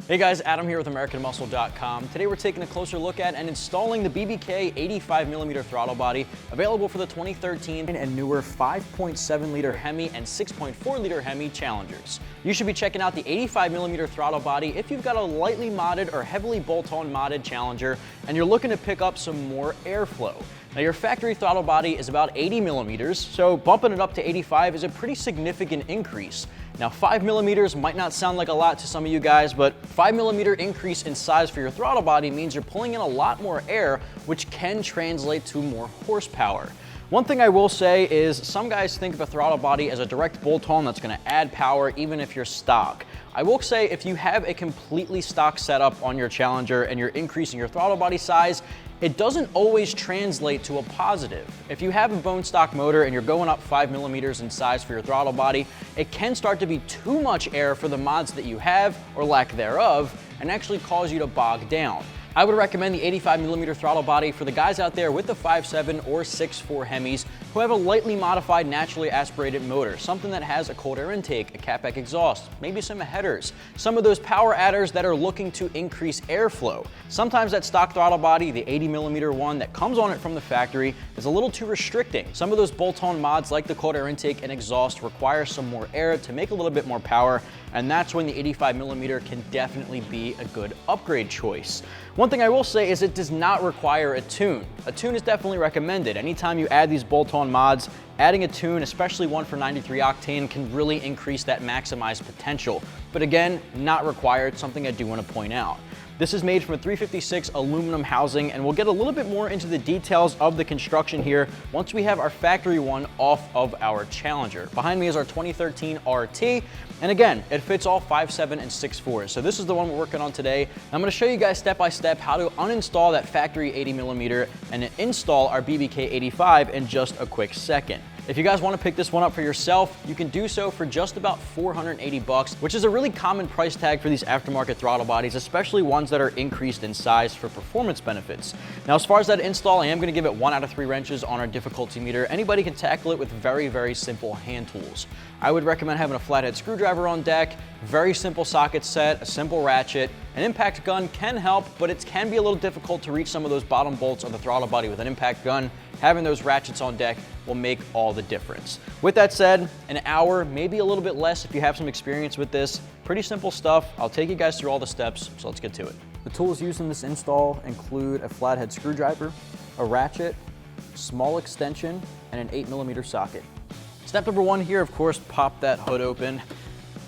Hey guys, Adam here with AmericanMuscle.com. Today we're taking a closer look at and installing the BBK 85mm Throttle Body, available for the 2013 and newer 5.7 liter HEMI and 6.4 liter HEMI Challengers. You should be checking out the 85mm Throttle Body if you've got a lightly modded or heavily bolt-on modded Challenger and you're looking to pick up some more airflow. Now your factory throttle body is about 80 millimeters, so bumping it up to 85 is a pretty significant increase. Now 5 millimeters might not sound like a lot to some of you guys, but 5 millimeter increase in size for your throttle body means you're pulling in a lot more air, which can translate to more horsepower. One thing I will say is some guys think of a throttle body as a direct bolt-on that's going to add power even if you're stock. I will say if you have a completely stock setup on your Challenger and you're increasing your throttle body size, it doesn't always translate to a positive. If you have a bone stock motor and you're going up 5 millimeters in size for your throttle body, it can start to be too much air for the mods that you have, or lack thereof, and actually cause you to bog down. I would recommend the 85mm throttle body for the guys out there with the 5.7 or 6.4 HEMIs who have a lightly modified naturally aspirated motor, something that has a cold air intake, a catback exhaust, maybe some headers, some of those power adders that are looking to increase airflow. Sometimes that stock throttle body, the 80mm one that comes on it from the factory, is a little too restricting. Some of those bolt-on mods like the cold air intake and exhaust require some more air to make a little bit more power, and that's when the 85mm can definitely be a good upgrade choice. One thing I will say is it does not require a tune. A tune is definitely recommended. Anytime you add these bolt-on mods, adding a tune, especially one for 93 octane, can really increase that maximized potential. But again, not required, something I do want to point out. This is made from a 356 aluminum housing, and we'll get a little bit more into the details of the construction here once we have our factory one off of our Challenger. Behind me is our 2013 RT, and again, it fits all 5.7 and 6.4. So this is the one we're working on today. I'm going to show you guys step by step how to uninstall that factory 80mm and install our BBK 85 in just a quick second. If you guys want to pick this one up for yourself, you can do so for just about 480 bucks, which is a really common price tag for these aftermarket throttle bodies, especially ones that are increased in size for performance benefits. Now, as far as that install, I am going to give it 1 out of 3 wrenches on our difficulty meter. Anybody can tackle it with very, very simple hand tools. I would recommend having a flathead screwdriver on deck, very simple socket set, a simple ratchet. An impact gun can help, but it can be a little difficult to reach some of those bottom bolts of the throttle body with an impact gun. Having those ratchets on deck will make all the difference. With that said, an hour, maybe a little bit less if you have some experience with this. Pretty simple stuff. I'll take you guys through all the steps, so let's get to it. The tools used in this install include a flathead screwdriver, a ratchet, small extension, and an 8mm socket. Step number 1 here, of course, pop that hood open.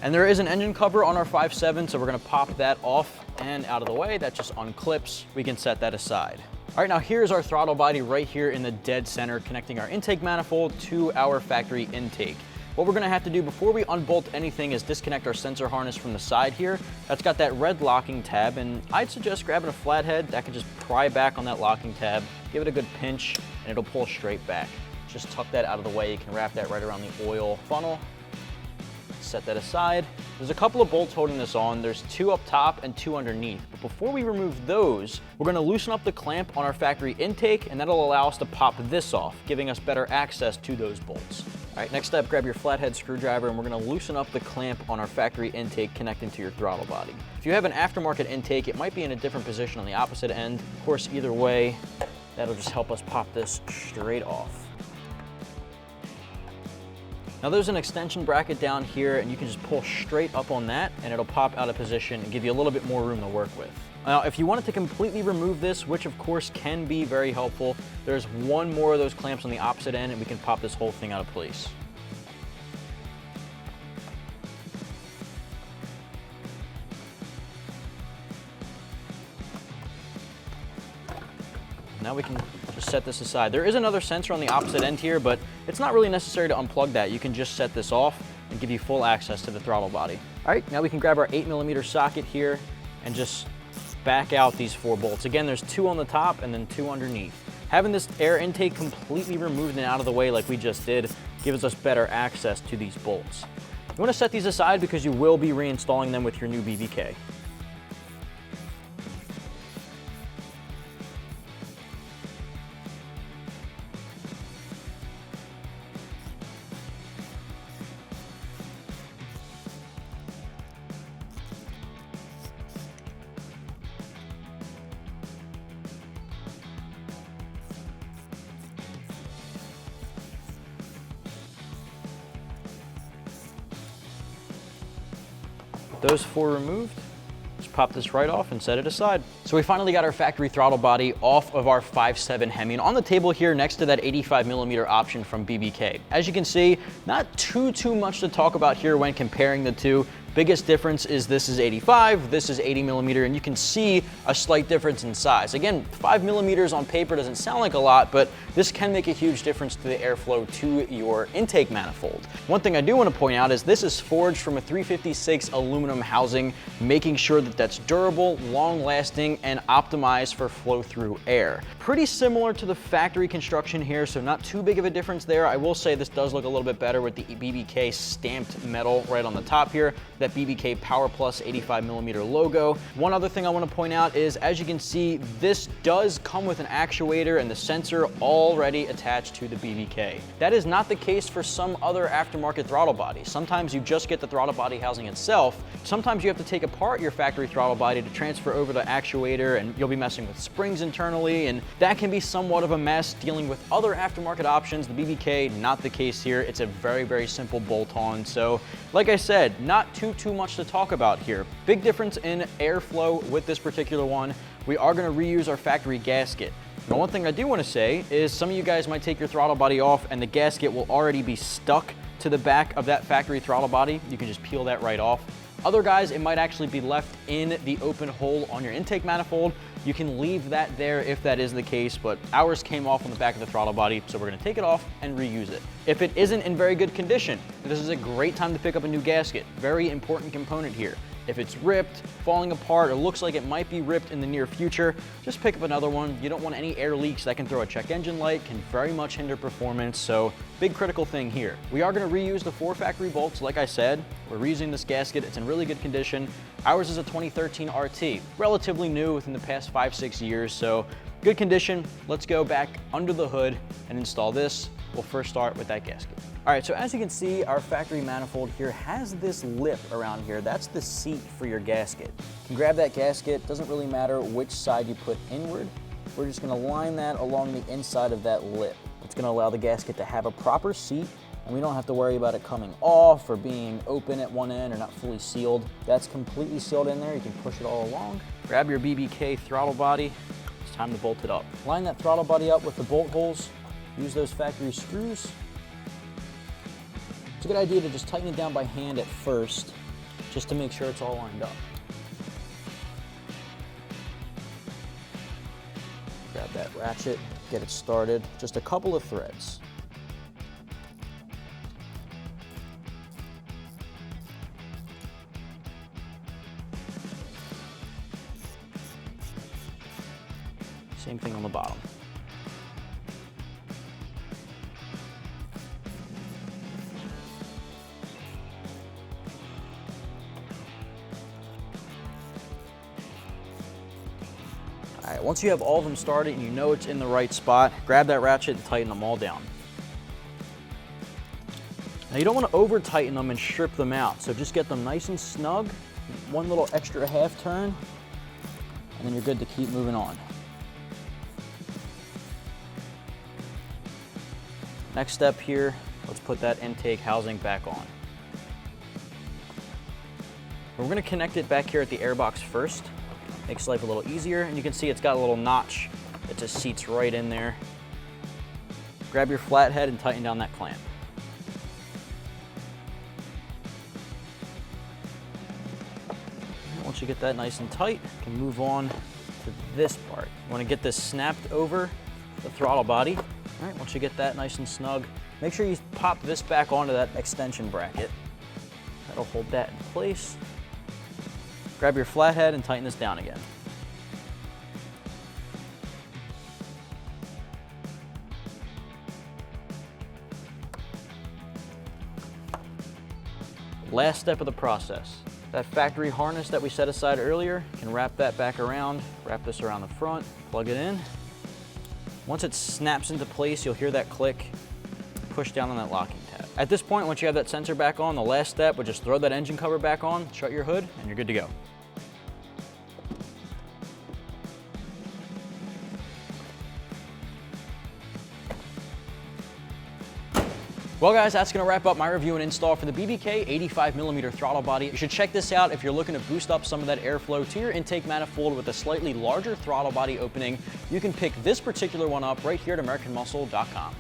And there is an engine cover on our 5.7, so we're gonna pop that off and out of the way. That just unclips. We can set that aside. All right, now here's our throttle body right here in the dead center, connecting our intake manifold to our factory intake. What we're gonna have to do before we unbolt anything is disconnect our sensor harness from the side here. That's got that red locking tab, and I'd suggest grabbing a flathead that can just pry back on that locking tab, give it a good pinch, and it'll pull straight back. Just tuck that out of the way. You can wrap that right around the oil funnel. Set that aside. There's a couple of bolts holding this on. There's 2 up top and 2 underneath. But before we remove those, we're gonna loosen up the clamp on our factory intake, and that'll allow us to pop this off, giving us better access to those bolts. All right, next step, grab your flathead screwdriver, and we're gonna loosen up the clamp on our factory intake connecting to your throttle body. If you have an aftermarket intake, it might be in a different position on the opposite end. Of course, either way, that'll just help us pop this straight off. Now there's an extension bracket down here, and you can just pull straight up on that and it'll pop out of position and give you a little bit more room to work with. Now, if you wanted to completely remove this, which of course can be very helpful, there's 1 more of those clamps on the opposite end and we can pop this whole thing out of place. Now we can just set this aside. There is another sensor on the opposite end here, but it's not really necessary to unplug that. You can just set this off and give you full access to the throttle body. All right, now we can grab our 8mm socket here and just back out these 4 bolts. Again, there's 2 on the top and then 2 underneath. Having this air intake completely removed and out of the way like we just did gives us better access to these bolts. You want to set these aside because you will be reinstalling them with your new BBK. those 4 removed, just pop this right off and set it aside. So we finally got our factory throttle body off of our 5.7 HEMI and on the table here next to that 85mm option from BBK. As you can see, not too much to talk about here when comparing the two. Biggest difference is this is 85, this is 80mm, and you can see a slight difference in size. Again, 5mm on paper doesn't sound like a lot, but this can make a huge difference to the airflow to your intake manifold. One thing I do want to point out is this is forged from a 356 aluminum housing, making sure that that's durable, long-lasting, and optimized for flow-through air. Pretty similar to the factory construction here, so not too big of a difference there. I will say this does look a little bit better with the BBK stamped metal right on the top here. That BBK Power Plus 85mm logo. One other thing I want to point out is, as you can see, this does come with an actuator and the sensor already attached to the BBK. That is not the case for some other aftermarket throttle bodies. Sometimes you just get the throttle body housing itself. Sometimes you have to take apart your factory throttle body to transfer over the actuator, and you'll be messing with springs internally, and that can be somewhat of a mess dealing with other aftermarket options. The BBK, not the case here. It's a very simple bolt-on. So like I said, not too much to talk about here. Big difference in airflow with this particular one. We are going to reuse our factory gasket. Now, one thing I do want to say is some of you guys might take your throttle body off and the gasket will already be stuck to the back of that factory throttle body. You can just peel that right off. Other guys, it might actually be left in the open hole on your intake manifold. You can leave that there if that is the case, but ours came off on the back of the throttle body, so we're gonna take it off and reuse it. If it isn't in very good condition, this is a great time to pick up a new gasket. Very important component here. If it's ripped, falling apart, or looks like it might be ripped in the near future, just pick up another one. You don't want any air leaks that can throw a check engine light, can very much hinder performance, so big critical thing here. We are gonna reuse the 4 factory bolts, like I said. We're reusing this gasket, it's in really good condition. Ours is a 2013 RT, relatively new within the past 5-6 years, so good condition. Let's go back under the hood and install this. We'll first start with that gasket. All right, so as you can see, our factory manifold here has this lip around here. That's the seat for your gasket. You can grab that gasket, doesn't really matter which side you put inward. We're just gonna line that along the inside of that lip. It's gonna allow the gasket to have a proper seat, and we don't have to worry about it coming off or being open at one end or not fully sealed. That's completely sealed in there. You can push it all along. Grab your BBK throttle body. It's time to bolt it up. Line that throttle body up with the bolt holes. Use those factory screws. It's a good idea to just tighten it down by hand at first, just to make sure it's all lined up. Grab that ratchet, get it started. Just a couple of threads. Same thing on the bottom. All right, once you have all of them started and you know it's in the right spot, grab that ratchet and tighten them all down. Now you don't want to over tighten them and strip them out, so just get them nice and snug, one little extra half turn, and then you're good to keep moving on. Next step here, let's put that intake housing back on. We're going to connect it back here at the airbox first. Makes life a little easier, and you can see it's got a little notch that just seats right in there. Grab your flathead and tighten down that clamp. And once you get that nice and tight, you can move on to this part. You want to get this snapped over the throttle body. All right, once you get that nice and snug, make sure you pop this back onto that extension bracket. That'll hold that in place. Grab your flathead and tighten this down again. Last step of the process. That factory harness that we set aside earlier, you can wrap that back around, wrap this around the front, plug it in. Once it snaps into place, you'll hear that click, push down on that locking tab. At this point, once you have that sensor back on, the last step would just throw that engine cover back on, shut your hood, and you're good to go. Well guys, that's going to wrap up my review and install for the BBK 85mm throttle body. You should check this out if you're looking to boost up some of that airflow to your intake manifold with a slightly larger throttle body opening. You can pick this particular one up right here at AmericanMuscle.com.